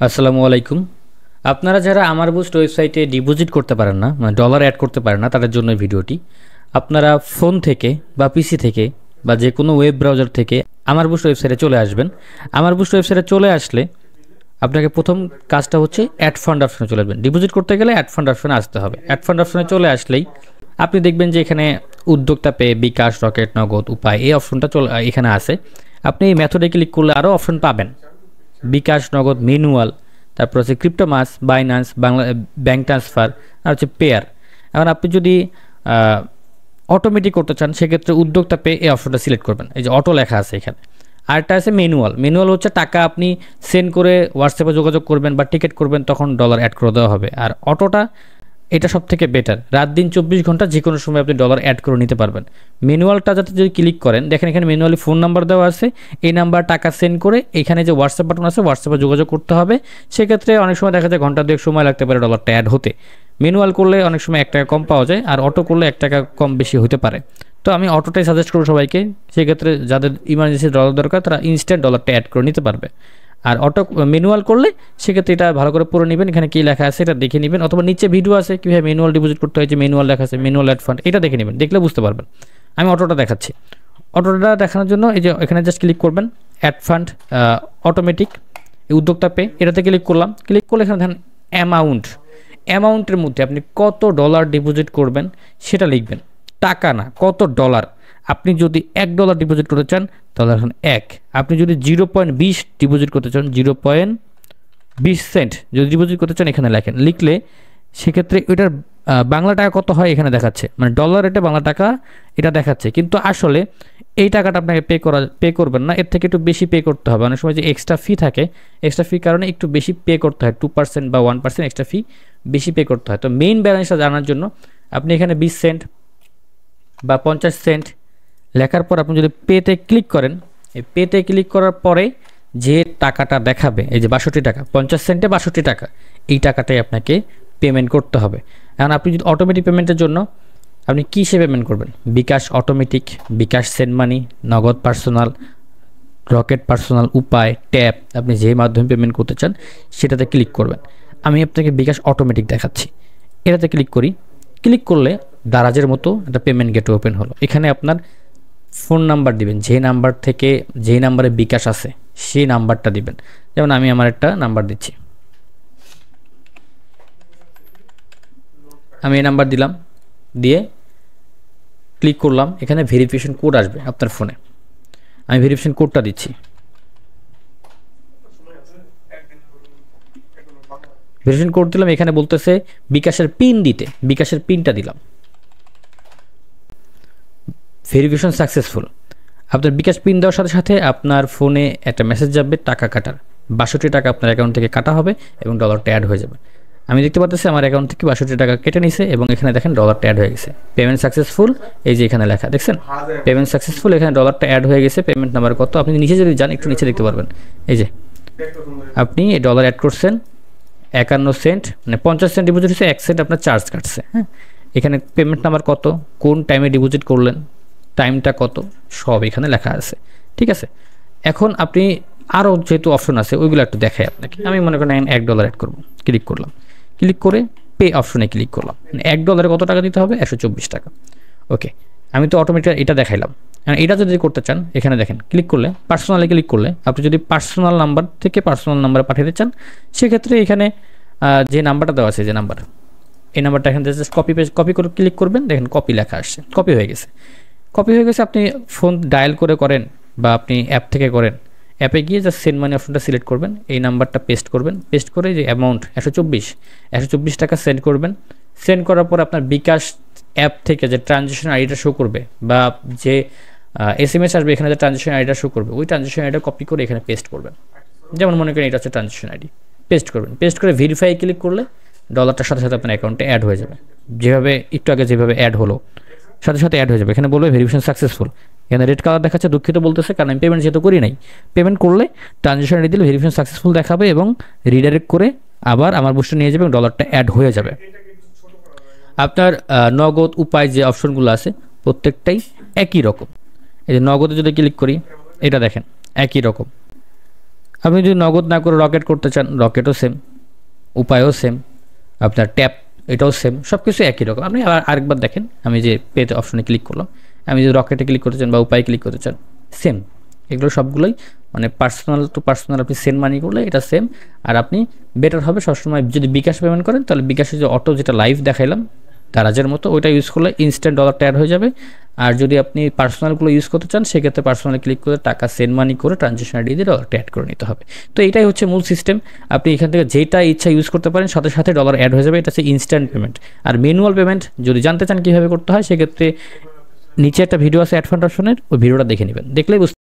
আসসালামু আলাইকুম। আপনারা যারা আমার বুস্ট ওয়েবসাইটে ডিপোজিট করতে পারেন না, মানে ডলার অ্যাড করতে পারেন না, তাদের জন্য এই ভিডিওটি। আপনারা ফোন থেকে বা পিসি থেকে বা যে কোনো ওয়েব ব্রাউজার থেকে আমার বুস্ট ওয়েবসাইটে চলে আসবেন। আমার বুস্ট ওয়েবসাইটে চলে আসলে আপনাকে প্রথম কাজটা হচ্ছে অ্যাড ফান্ড অপশনে চলে আসবেন। ডিপোজিট করতে গেলে অ্যাড ফান্ড অপশনে আসতে হবে। অ্যাড ফান্ড অপশনে চলে আসলেই আপনি দেখবেন যে এখানে উদ্যোক্তা পে, বিকাশ, রকেট, নগদ, উপায় এই অপশনটা এখানে আছে। আপনি এই মেথডে ক্লিক করলে আরও অপশন পাবেন। বিকাশ, নগদ, ম্যানুয়াল, তারপর হচ্ছে ক্রিপ্টোমাস, বাইন্যান্স, বাংলা ব্যাঙ্ক ট্রান্সফার, আর হচ্ছে পেয়ার। এখন আপনি যদি অটোমেটিক করতে চান সেক্ষেত্রে উদ্যোক্তা পে এই অপশনটা সিলেক্ট করবেন। এই যে অটো লেখা আছে এখানে। আরেকটা আছে ম্যানুয়াল। ম্যানুয়াল হচ্ছে টাকা আপনি সেন্ড করে হোয়াটসঅ্যাপে যোগাযোগ করবেন বা টিকিট করবেন, তখন ডলার অ্যাড করে দেওয়া হবে। আর অটোটা এটা সব থেকে বেটার। রাত দিন 24 ঘন্টা যে কোনো সময় আপনি ডলার অ্যাড করে নিতে পারবেন। ম্যানুয়ালটা যাতে যদি ক্লিক করেন, দেখেন এখানে ম্যানুয়ালি ফোন নাম্বার দেওয়া আছে। এই নাম্বার টাকা সেন্ড করে এখানে যে হোয়াটসঅ্যাপ বাটন আছে, হোয়াটসঅ্যাপে যোগাযোগ করতে হবে। সেক্ষেত্রে অনেক সময় দেখা যায় ঘন্টা দুয়েক সময় লাগতে পারে ডলারটা অ্যাড হতে। ম্যানুয়াল করলে অনেক সময় 1 টাকা কম পাওয়া যায়, আর অটো করলে 1 টাকা কম বেশি হতে পারে। তো আমি অটোটাই সাজেস্ট করব সবাইকে। সেক্ষেত্রে যাদের ইমার্জেন্সি ডলার দরকার তারা ইনস্ট্যান্ট ডলারটা অ্যাড করে নিতে পারবে। আর অটো ম্যানুয়াল করলে সেক্ষেত্রে এটা ভালো করে পড়ে নেবেন, এখানে কী লেখা আছে এটা দেখে নেবেন, অথবা নিচে ভিডিও আছে কীভাবে ম্যানুয়াল ডিপোজিট করতে হয়, যে ম্যানুয়াল লেখা আছে, ম্যানুয়াল অ্যাড ফান্ড, এটা দেখে নেবেন, দেখলে বুঝতে পারবেন। আমি অটোটা দেখাচ্ছি। অটোটা দেখানোর জন্য এই যে এখানে জাস্ট ক্লিক করবেন, অ্যাড ফান্ড অটোমেটিক এই উদ্যোক্তা পে, এটাতে ক্লিক করলাম। ক্লিক করলে এখানে দেখেন অ্যামাউন্টের মধ্যে আপনি কত ডলার ডিপোজিট করবেন সেটা লিখবেন। টাকা না, কত ডলার। আপনি যদি $1 ডিপোজিট করতে চান তাহলে এখন 1। আপনি যদি 0.20 ডিপোজিট করতে চান, 0.20 সেন্ট যদি ডিপোজিট করতে চান এখানে লেখেন। লিখলে সেক্ষেত্রে ওইটার বাংলা টাকা কত হয় এখানে দেখাচ্ছে, মানে ডলার রেটে বাংলা টাকা এটা দেখাচ্ছে। কিন্তু আসলে এই টাকাটা আপনাকে পে করবেন না, এর থেকে একটু বেশি পে করতে হবে। অনেক সময় যে এক্সট্রা ফি থাকে, এক্সট্রা ফি কারণে একটু বেশি পে করতে হয়, 2% বা 1% এক্সট্রা ফি বেশি পে করতে হয়। তো মেইন ব্যালেন্সটা জানার জন্য আপনি এখানে 20 সেন্ট বা 50 সেন্ট লেখার পর আপনি যদি পেতে ক্লিক করেন, এই পেতে ক্লিক করার পরে যে টাকাটা দেখাবে, এই যে 62 টাকা, 50 সেন্টে 62 টাকা, এই টাকাটাই আপনাকে পেমেন্ট করতে হবে। এখন আপনি যদি অটোমেটিক পেমেন্টের জন্য আপনি কিসে পেমেন্ট করবেন, বিকাশ অটোমেটিক, বিকাশ সেন্ড মানি, নগদ পার্সোনাল, রকেট পার্সোনাল, উপায়, ট্যাপ, আপনি যে মাধ্যমে পেমেন্ট করতে চান সেটাতে ক্লিক করবেন। আমি আপনাকে বিকাশ অটোমেটিক দেখাচ্ছি। এটাতে ক্লিক করি। ক্লিক করলে দারাজের মতো একটা পেমেন্ট গেটওয়ে ওপেন হলো। এখানে আপনার ফোন নাম্বার দিবেন, যে নাম্বার থেকে যেই নাম্বারে বিকাশ আছে সেই নাম্বারটা দিবেন। যেমন আমি আমার একটা নাম্বার দিচ্ছি, আমি এই নাম্বার দিলাম, দিয়ে ক্লিক করলাম। এখানে ভেরিফিকেশন কোড আসবে আপনার ফোনে, আমি ভেরিফিকেশন কোডটা দিচ্ছি। ভেরিফিকেশন কোড দিলাম, এখানে বলতেছে বিকাশের পিন দিতে, বিকাশের পিনটা দিলাম। Verification successful. আপনার বিকাশ পিন দেওয়ার সাথে সাথে আপনার ফোনে একটা মেসেজ যাবে টাকা কাটার। 62 টাকা আপনার অ্যাকাউন্ট থেকে কাটা হবে এবং ডলারটা অ্যাড হয়ে যাবে। আমি দেখতে পাচ্ছি আমার অ্যাকাউন্ট থেকে 62 টাকা কেটে নিছে এবং এখানে দেখেন ডলারটা অ্যাড হয়ে গেছে। পেমেন্ট সাকসেসফুল, এই যে এখানে লেখা দেখছেন পেমেন্ট সাকসেসফুল, এখানে ডলারটা অ্যাড হয়ে গেছে। পেমেন্ট নাম্বার কত আপনি নিচে যদি যান একটু নিচে দেখতে পারবেন, এই যে আপনি এই ডলার অ্যাড করছেন 51 সেন্ট, মানে 50 সেন্ট ডিপোজিট হচ্ছে, 1 সেন্ট আপনার চার্জ কাটছে। হ্যাঁ, এখানে পেমেন্ট নাম্বার কত, কোন টাইমে ডিপোজিট করলেন, টাইমটা কত, সব এখানে লেখা আছে। ঠিক আছে, এখন আপনি আরও যেহেতু অপশন আছে ওইগুলো একটু দেখাই আপনাকে। আমি মনে করেন $1 অ্যাড করবো, ক্লিক করলাম। ক্লিক করে পে অপশনে ক্লিক করলাম। $1 কত টাকা দিতে হবে, 124 টাকা। ওকে, আমি তো অটোমেটিক এটা দেখাইলাম। এটা যদি করতে চান এখানে দেখেন ক্লিক করলে, পার্সোনালে ক্লিক করলে, আপনি যদি পার্সোনাল নাম্বার থেকে পার্সোনাল নাম্বারে পাঠাতে চান সেক্ষেত্রে এখানে যে নাম্বারটা দেওয়া আছে, যে নাম্বার, এই নাম্বারটা এখানে জাস্ট কপি করে ক্লিক করবেন। দেখেন কপি লেখা আসছে, কপি হয়ে গেছে। কপি হয়ে গেছে। আপনি ফোন ডায়াল করে করেন বা আপনি অ্যাপ থেকে করেন, অ্যাপে গিয়ে জাস্ট সেন্ড মানি অপশনটা সিলেক্ট করবেন, এই নাম্বারটা পেস্ট করবেন। পেস্ট করে যে অ্যামাউন্ট 124 টাকা সেন্ড করবেন। সেন্ড করার পর আপনার বিকাশ অ্যাপ থেকে যে ট্রানজ্যাকশন আইডিটা শো করবে বা যে SMS আসবে এখানে যে ট্রানজ্যাকশন আইডিটা শো করবে, ওই ট্রানজ্যাকশন আইডিটা কপি করে এখানে পেস্ট করবেন। যেমন মনে করেন এটা হচ্ছে ট্রানজ্যাকশন আইডি, পেস্ট করবেন। পেস্ট করে ভেরিফাই ক্লিক করলে ডলারটার সাথে সাথে আপনার অ্যাকাউন্টে অ্যাড হয়ে যাবে। যেভাবে একটু আগে যেভাবে অ্যাড হলো সাথে সাথে অ্যাড হয়ে যাবে। এখানে বলবে ভেরিফিকেশন সাকসেসফুল। এখানে রেড কালার দেখাচ্ছে, দুঃখিত বলতেছে কারণ আমি পেমেন্ট যেহেতু করি নাই। পেমেন্ট করলে ট্রানজ্যাকশন আইডি দিলে ভেরিফিকেশন সাকসেসফুল দেখাবে এবং রিডাইরেক্ট করে আবার আমার বুস্টে নিয়ে যাবে এবং ডলারটা অ্যাড হয়ে যাবে। আপনার নগদ, উপায় যে অপশনগুলো আছে প্রত্যেকটাই একই রকম। এই যে নগদে যদি ক্লিক করি, এটা দেখেন একই রকম। আপনি যদি নগদ না করে রকেট করতে চান, রকেটও সেম, উপায়ও সেম, আপনার ট্যাপ এটাও সেম, সব কিছু একই রকম। আপনি আবার আরেকবার দেখেন, আমি যে পেতে অপশনে ক্লিক করলাম, আমি যদি রকেটে ক্লিক করতে চান বা উপায় ক্লিক করতে চান, সেম। এগুলো সবগুলোই মানে পার্সোনাল টু পার্সোনাল আপনি সেন্ড মানি করলে এটা সেম। আর আপনি বেটার হবে সবসময় যদি বিকাশ পেমেন্ট করেন, তাহলে বিকাশে যে অটো যেটা লাইভ দেখাইলাম দারাজের মতো, ওইটা ইউজ করলে ইনস্ট্যান্ট ডলারটা অ্যাড হয়ে যাবে। আর যদি আপনি পার্সোনালগুলো ইউজ করতে চান, সেক্ষেত্রে পার্সোনালি ক্লিক করে টাকা সেন্ড মানি করে ট্রানজেকশন আইডি দিয়ে ডলারটা অ্যাড করে নিতে হবে। তো এটাই হচ্ছে মূল সিস্টেম। আপনি এখান থেকে যেটা ইচ্ছা ইউজ করতে পারেন, সাথে সাথে ডলার অ্যাড হয়ে যাবে। এটা হচ্ছে ইনস্ট্যান্ট পেমেন্ট। আর ম্যানুয়াল পেমেন্ট যদি জানতে চান কীভাবে করতে হয়, সেক্ষেত্রে নিচে একটা ভিডিও আছে অ্যাড ফান্ড অপশনের, ওই ভিডিওটা দেখে নেবেন, দেখলেই বুঝতে